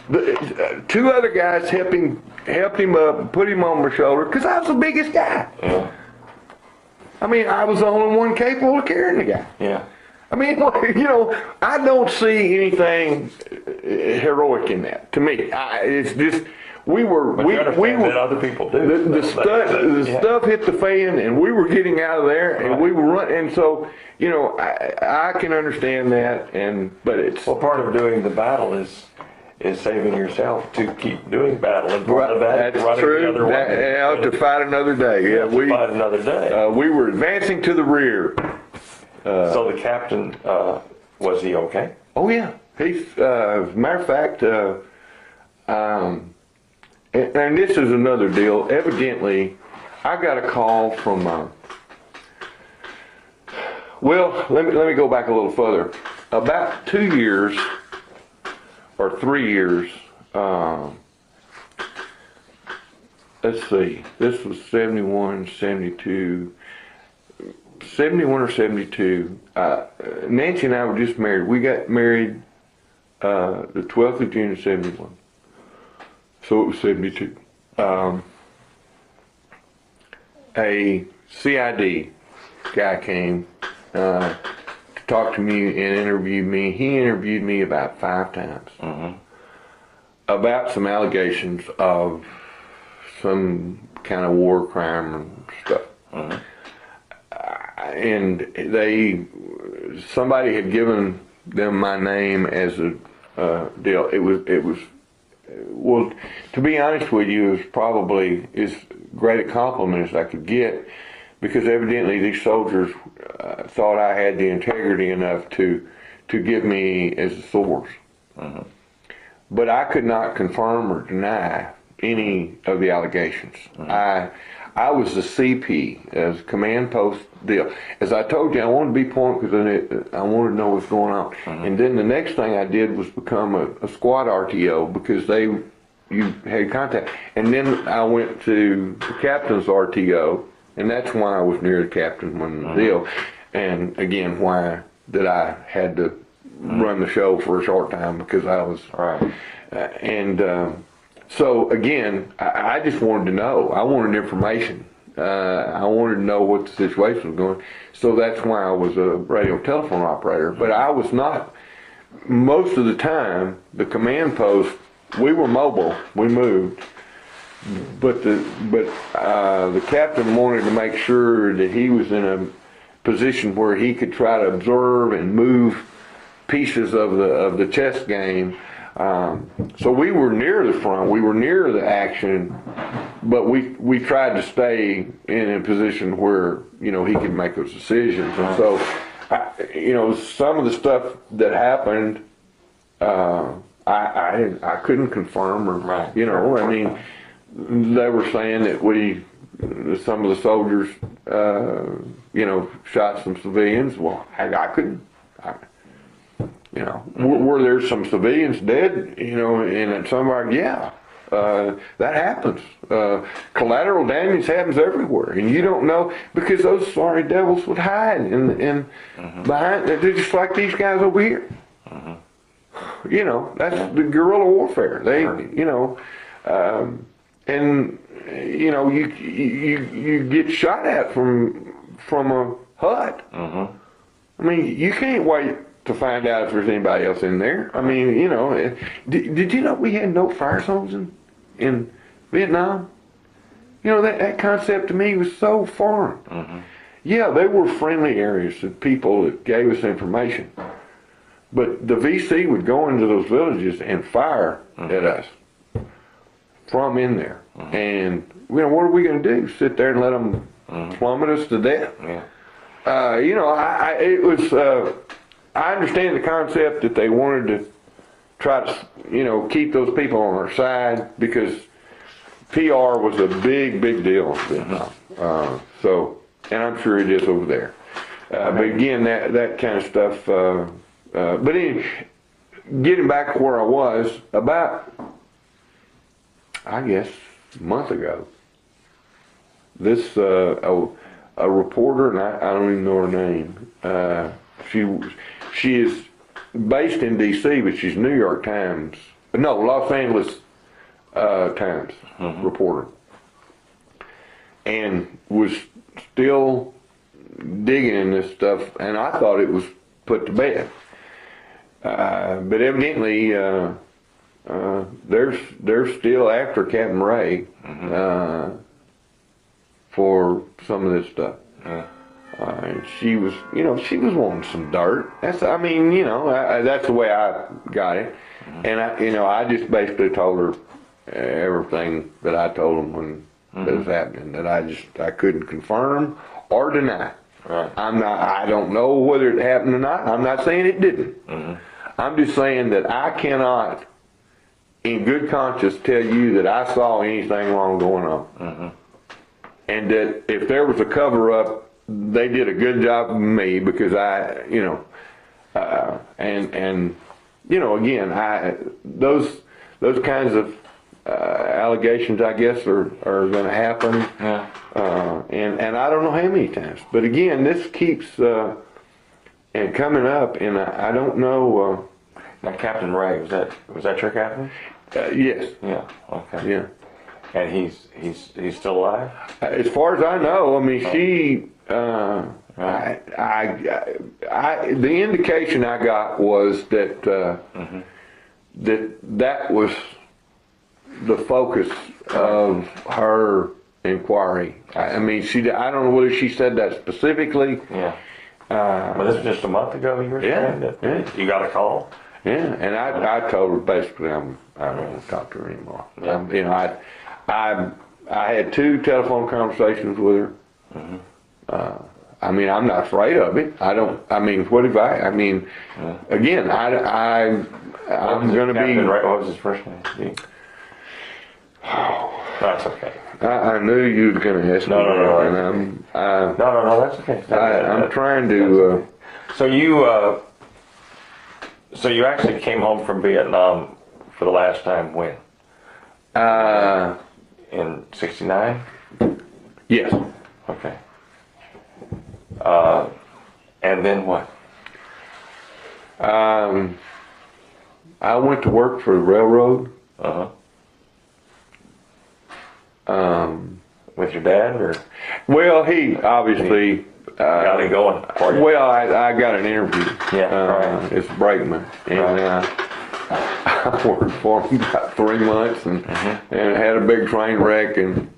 the 2 other guys helped him up and put him on my shoulder because I was the biggest guy. Yeah. I mean, I was the only one capable of carrying the guy. Yeah. I mean, I don't see anything heroic in that. To me, it's just we were other people do. The stuff hit the fan, and we were getting out of there, and we were running. And so, I can understand that, but it's part of doing the battle is saving yourself to keep doing battle, and part of that is running the other way. To fight another day. Yeah, we fight another day. We were advancing to the rear. So the captain, was he okay? Oh yeah, he's as a matter of fact, and this is another deal. Evidently, I got a call from. Well, let me go back a little further. About 2 years or 3 years. Let's see. This was 71, 72. 71 or 72. Nancy and I were just married. We got married the 12th of June of 71. So it was 72. A CID guy came to talk to me and interview me. He interviewed me about 5 times about some allegations of some kind of war crime and stuff. And somebody had given them my name as a deal. It was well, to be honest with you, it was probably as great a compliment as I could get, because evidently these soldiers thought I had the integrity enough to give me as a source. But I could not confirm or deny any of the allegations. I was the CP, as command post deal. As I told you, I wanted to be point because I wanted to know what's going on. And then the next thing I did was become a squad RTO, because you had contact. And then I went to the captain's RTO, and that's why I was near the captain when the deal. And again, why that I had to run the show for a short time, because I was so again, I just wanted to know. I wanted information. I wanted to know what the situation was going. So that's why I was a radio telephone operator. But I was not. Most of the time, the command post, we were mobile. We moved. But the captain wanted to make sure that he was in a position where he could try to observe and move pieces of the chess game. So we were near the front, we were near the action, but we tried to stay in a position where, he could make those decisions. And so, some of the stuff that happened, I couldn't confirm, or, I mean, they were saying that some of the soldiers, shot some civilians. Well, I couldn't. Were there some civilians dead? And some are, that happens. Collateral damage happens everywhere, and you don't know, because those sorry devils would hide and behind. They're just like these guys over here. That's the guerrilla warfare. And you get shot at from a hut. I mean, you can't wait to find out if there's anybody else in there. I mean, did you know we had no fire zones in Vietnam? That concept to me was so foreign. Yeah, they were friendly areas of people that gave us information. But the VC would go into those villages and fire at us from in there. And, what are we going to do? Sit there and let them plummet us to death? I understand the concept that they wanted to try to, keep those people on our side, because PR was a big, big deal in Vietnam. And I'm sure it is over there. But again, that kind of stuff. But anyway, getting back to where I was, about, I guess, a month ago, this a reporter, and I don't even know her name. She is based in D.C., but she's Los Angeles Times reporter, and was still digging in this stuff, and I thought it was put to bed. But evidently, they're still after Captain Ray for some of this stuff. And she was wanting some dirt. That's the way I got it. And I just basically told her everything that I told them when it was happening, that I couldn't confirm or deny. I don't know whether it happened or not. I'm not saying it didn't. I'm just saying that I cannot, in good conscience, tell you that I saw anything wrong going on. And that if there was a cover-up they did a good job of me because and again, those kinds of allegations, I guess, are going to happen. Yeah. And I don't know how many times, but again, this keeps and coming up, and I don't know. Now, Captain Ray, was that your captain? Yes. Yeah. Okay. Yeah. And he's still alive? As far as I know, I mean, she. Right. The indication I got was that that was the focus of her inquiry. I mean, I don't know whether she said that specifically. Yeah. But this was just a month ago. You were saying that you got a call. Yeah, and I told her basically I don't want to talk to her anymore. Yeah. I had 2 telephone conversations with her. I mean, I'm not afraid of it. What if again, I'm going to be. What was his first name? That's okay. I knew you were going to ask me. No, that's okay. I'm trying to. So you actually came home from Vietnam for the last time when? In '69? Yes. Okay. And then what? I went to work for the railroad. With your dad, or? Well, he obviously got it going for you. Well, I got an interview. Yeah, right. It's brakeman, and I worked for him about 3 months, and had a big train wreck, and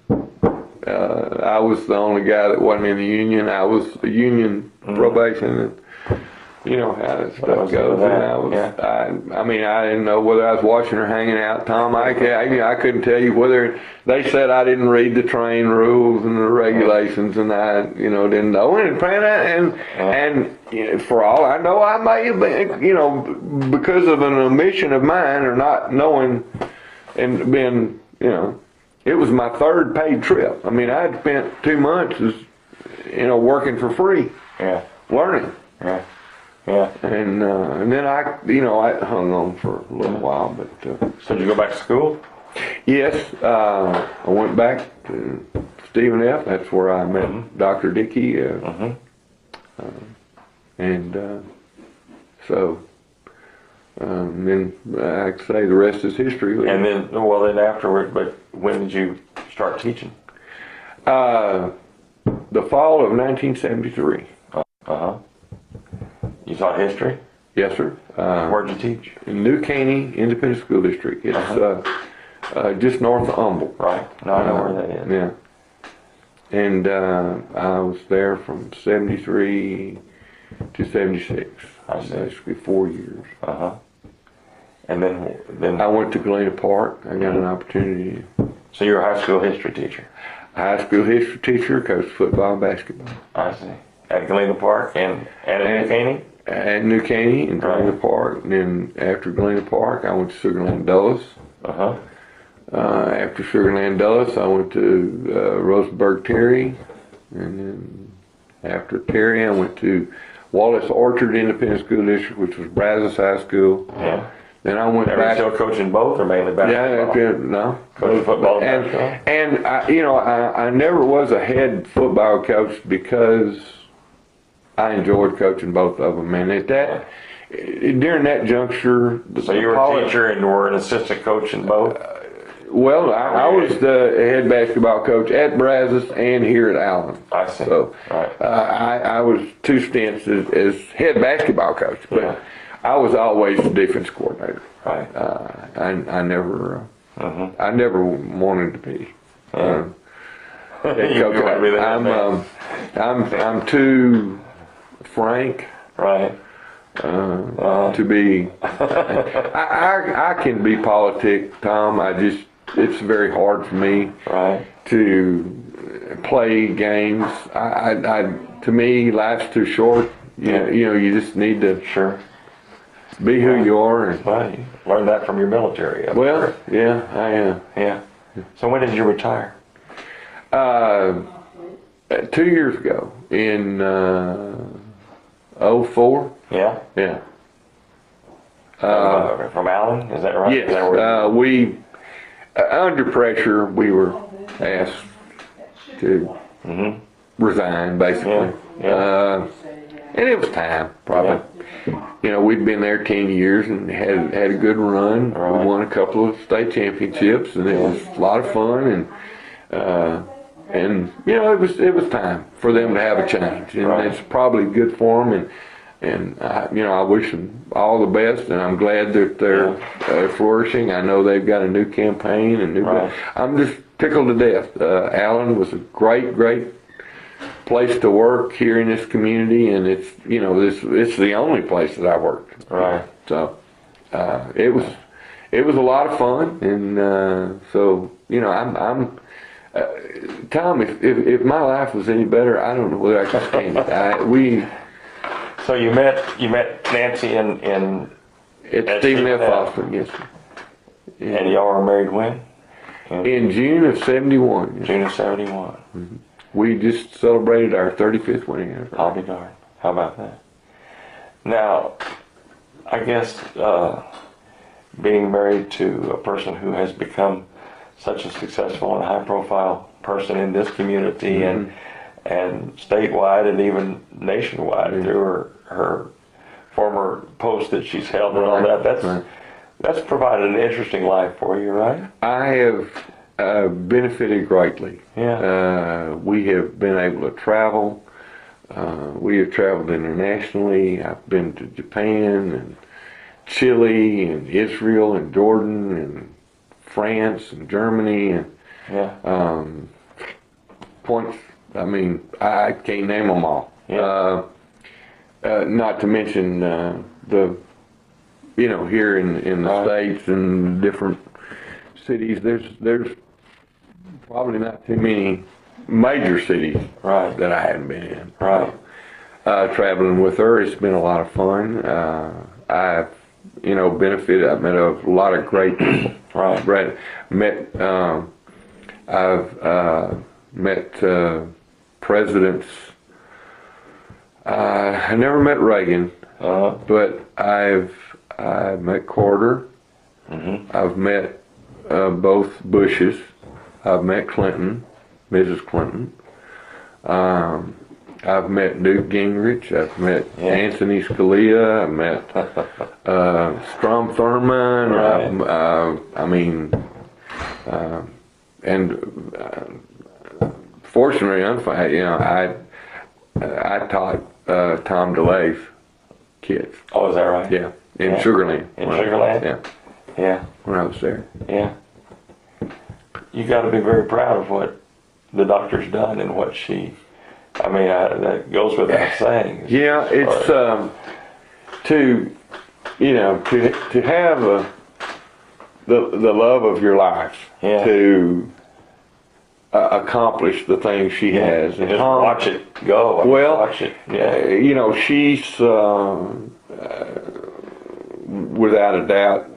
I was the only guy that wasn't in the union. I was a union probation, and you know how that stuff goes. And I didn't know whether I was watching or hanging out. Tom, I couldn't tell you whether they said I didn't read the train rules and the regulations, and I didn't know. And for all I know, I may have been, because of an omission of mine or not knowing, and been, it was my 3rd paid trip. I mean, I'd spent 2 months working for free, learning. Yeah. Yeah. And then I hung on for a little while, but. So did you go back to school? Yes, I went back to Stephen F. That's where I met Dr. Dickey. Then I say the rest is history. And then afterward, but when did you start teaching? The fall of 1973. You taught history? Yes, sir. Where'd you teach? In New Caney Independent School District. It's just north of Humble. Right. No, I know where that is. Yeah. And I was there from 73 to 76. I see. Basically 4 years. And then I went to Galena Park. I got an opportunity. So you're a high school history teacher? High school history teacher, coached football and basketball. I see. At Galena Park and at New Caney? At New Caney and Galena Park. And then after Galena Park, I went to Sugar Land Dulles. After Sugar Land Dulles, I went to Rosenberg Terry. And then after Terry, I went to Wallace Orchard Independent School District, which was Brazos High School. Yeah. Then I went back. Still coaching both or mainly basketball? Yeah, no. Coaching football and basketball? And I never was a head football coach because I enjoyed coaching both of them. And during that juncture... So you were a teacher and were an assistant coach in both? Well, I was the head basketball coach at Brazos and here at Allen. I see. So I was 2 stints as head basketball coach, but I was always the defense coordinator. Right. I never wanted to be. You coach. really I'm too frank. Right. To be, I can be politic, Tom. It's very hard for me to play games. To me, life's too short. You just need to be who you are. And, learn that from your military. Well, yeah, I am. Yeah. So when did you retire? 2 years ago. in 04. Yeah. Yeah. From Allen, is that right? Yes. Is that where We under pressure we were asked to resign, basically. Yeah. And it was time, probably. You know, we'd been there 10 years and had a good run. Right. We won a couple of state championships, and it was a lot of fun. And you know, it was time for them to have a change, and Right. it's probably good for them. And you know, I wish them all the best, and I'm glad that they're flourishing. I know they've got a new campaign and Right. I'm just tickled to death. Allen was a great place to work here in this community, and it's, you know, it's the only place that I worked. Right. So it was a lot of fun, and so you know, I'm Tom. If my life was any better, I don't know whether I could stand it. So you met Nancy in It's Stephen F. Austin, yes. and y'all were married when? In June of '71. June of '71. We just celebrated our 35th wedding anniversary. I'll be darned. How about that? Now, I guess being married to a person who has become such a successful and high-profile person in this community and statewide and even nationwide through her former post that she's held and all that, that's provided an interesting life for you, right? I have benefited greatly. Yeah. We have been able to travel. We have traveled internationally. I've been to Japan and Chile and Israel and Jordan and France and Germany and points. I mean, I can't name them all. Yeah. Not to mention you know, here in the States and different cities, there's probably not too many major cities that I haven't been in. Right. Traveling with her, it's been a lot of fun. I've, you know, benefited. I've met a lot of great, I've met presidents. I never met Reagan, but I've met Carter. I've met both Bushes. I've met Clinton, Mrs. Clinton. I've met Newt Gingrich. I've met Anthony Scalia. I've met Strom Thurmond. I mean, and fortunately, you know, I taught Tom DeLay's kids. Oh, is that right? Yeah, in Sugarland. In Sugarland? Yeah. Yeah. When I was there. Yeah. You got to be very proud of what the doctor's done and what she. I mean, that goes without saying. Yeah, it's to, you know, to have the love of your life to accomplish the things she has, and just watch it go. Watch it. Yeah. You know, she's without a doubt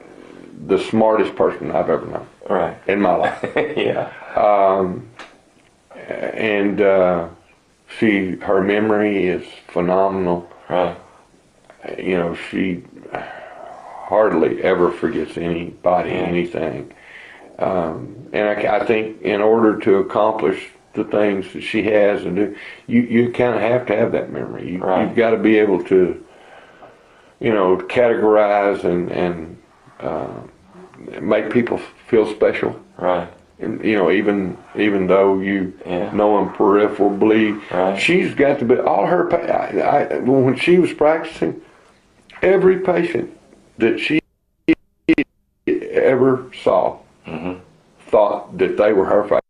the smartest person I've ever known. Right. In my life. Yeah. And her memory is phenomenal. Right. You know, she hardly ever forgets anybody, anything. And I think in order to accomplish the things that she has and do, you kind of have to have that memory. You've got to be able to, you know, categorize and make people feel special. Right. And, you know, even though you know them peripherally, she's got to be all her. When she was practicing, every patient that she ever saw thought that they were her favorite.